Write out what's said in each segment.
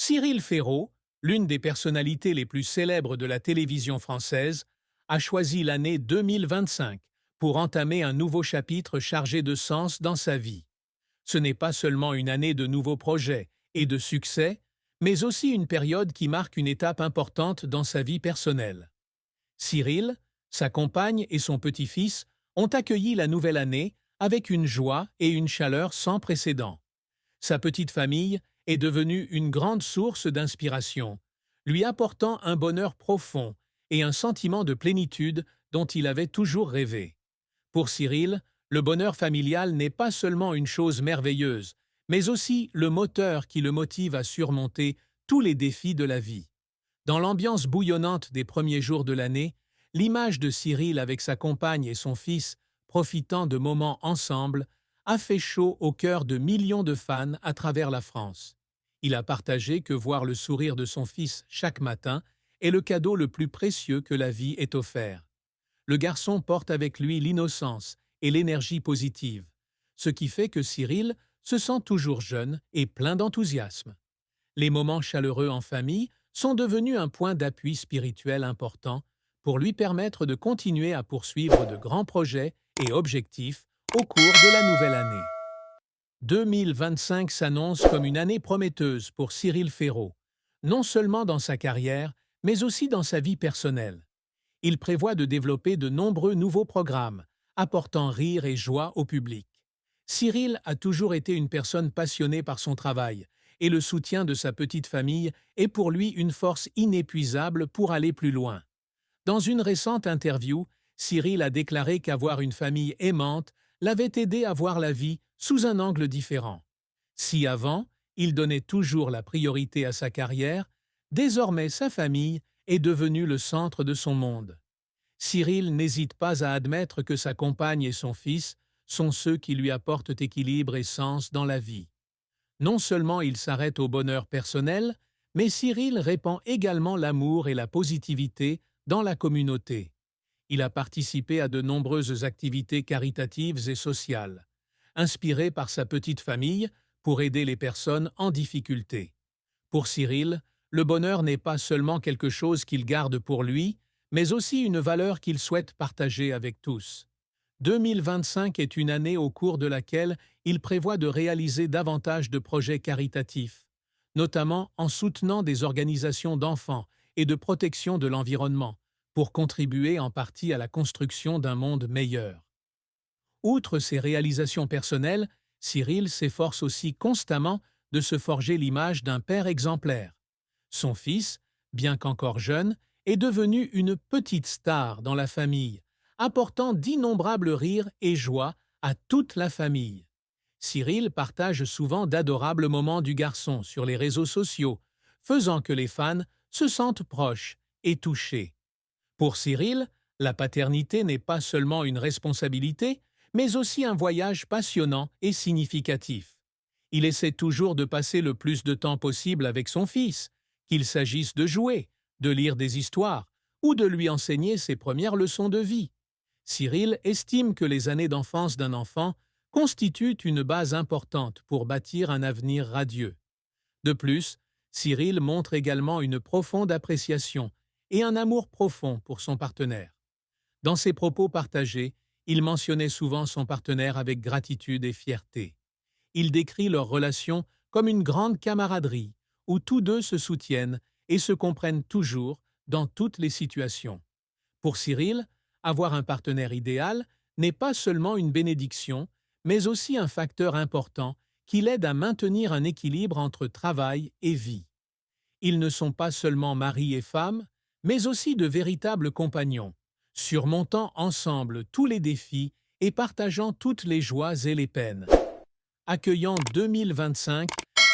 Cyril Ferraud, l'une des personnalités les plus célèbres de la télévision française, a choisi l'année 2025 pour entamer un nouveau chapitre chargé de sens dans sa vie. Ce n'est pas seulement une année de nouveaux projets et de succès, mais aussi une période qui marque une étape importante dans sa vie personnelle. Cyril, sa compagne et son petit-fils ont accueilli la nouvelle année avec une joie et une chaleur sans précédent. Sa petite famille est devenue une grande source d'inspiration, lui apportant un bonheur profond et un sentiment de plénitude dont il avait toujours rêvé. Pour Cyril, le bonheur familial n'est pas seulement une chose merveilleuse, mais aussi le moteur qui le motive à surmonter tous les défis de la vie. Dans l'ambiance bouillonnante des premiers jours de l'année, l'image de Cyril avec sa compagne et son fils profitant de moments ensemble a fait chaud au cœur de millions de fans à travers la France. Il a partagé que voir le sourire de son fils chaque matin est le cadeau le plus précieux que la vie ait offert. Le garçon porte avec lui l'innocence et l'énergie positive, ce qui fait que Cyril se sent toujours jeune et plein d'enthousiasme. Les moments chaleureux en famille sont devenus un point d'appui spirituel important pour lui permettre de continuer à poursuivre de grands projets et objectifs au cours de la nouvelle année. 2025 s'annonce comme une année prometteuse pour Cyril Ferraud, non seulement dans sa carrière, mais aussi dans sa vie personnelle. Il prévoit de développer de nombreux nouveaux programmes, apportant rire et joie au public. Cyril a toujours été une personne passionnée par son travail, et le soutien de sa petite famille est pour lui une force inépuisable pour aller plus loin. Dans une récente interview, Cyril a déclaré qu'avoir une famille aimante l'avait aidé à voir la vie sous un angle différent. Si avant, il donnait toujours la priorité à sa carrière, désormais sa famille est devenue le centre de son monde. Cyril n'hésite pas à admettre que sa compagne et son fils sont ceux qui lui apportent équilibre et sens dans la vie. Non seulement il s'arrête au bonheur personnel, mais Cyril répand également l'amour et la positivité dans la communauté. Il a participé à de nombreuses activités caritatives et sociales, inspiré par sa petite famille pour aider les personnes en difficulté. Pour Cyril, le bonheur n'est pas seulement quelque chose qu'il garde pour lui, mais aussi une valeur qu'il souhaite partager avec tous. 2025 est une année au cours de laquelle il prévoit de réaliser davantage de projets caritatifs, notamment en soutenant des organisations d'enfants et de protection de l'environnement, pour contribuer en partie à la construction d'un monde meilleur. Outre ses réalisations personnelles, Cyril s'efforce aussi constamment de se forger l'image d'un père exemplaire. Son fils, bien qu'encore jeune, est devenu une petite star dans la famille, apportant d'innombrables rires et joies à toute la famille. Cyril partage souvent d'adorables moments du garçon sur les réseaux sociaux, faisant que les fans se sentent proches et touchés. Pour Cyril, la paternité n'est pas seulement une responsabilité, mais aussi un voyage passionnant et significatif. Il essaie toujours de passer le plus de temps possible avec son fils, qu'il s'agisse de jouer, de lire des histoires ou de lui enseigner ses premières leçons de vie. Cyril estime que les années d'enfance d'un enfant constituent une base importante pour bâtir un avenir radieux. De plus, Cyril montre également une profonde appréciation et un amour profond pour son partenaire. Dans ses propos partagés, il mentionnait souvent son partenaire avec gratitude et fierté. Il décrit leur relation comme une grande camaraderie, où tous deux se soutiennent et se comprennent toujours dans toutes les situations. Pour Cyril, avoir un partenaire idéal n'est pas seulement une bénédiction, mais aussi un facteur important qui l'aide à maintenir un équilibre entre travail et vie. Ils ne sont pas seulement mari et femme, mais aussi de véritables compagnons, surmontant ensemble tous les défis et partageant toutes les joies et les peines. Accueillant 2025,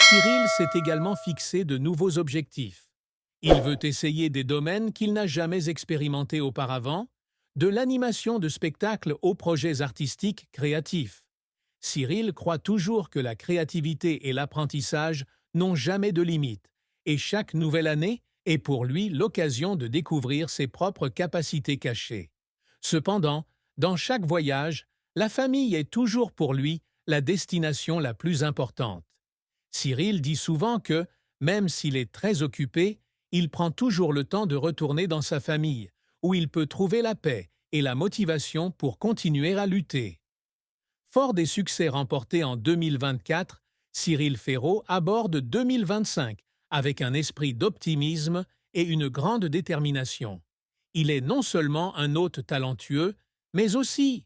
Cyril s'est également fixé de nouveaux objectifs. Il veut essayer des domaines qu'il n'a jamais expérimentés auparavant, de l'animation de spectacles aux projets artistiques créatifs. Cyril croit toujours que la créativité et l'apprentissage n'ont jamais de limite, et chaque nouvelle année est pour lui l'occasion de découvrir ses propres capacités cachées. Cependant, dans chaque voyage, la famille est toujours pour lui la destination la plus importante. Cyril dit souvent que, Même s'il est très occupé, il prend toujours le temps de retourner dans sa famille, où il peut trouver la paix et la motivation pour continuer à lutter. Fort des succès remportés en 2024, Cyril Ferraud aborde 2025 avec un esprit d'optimisme et une grande détermination. Il est non seulement un hôte talentueux, mais aussi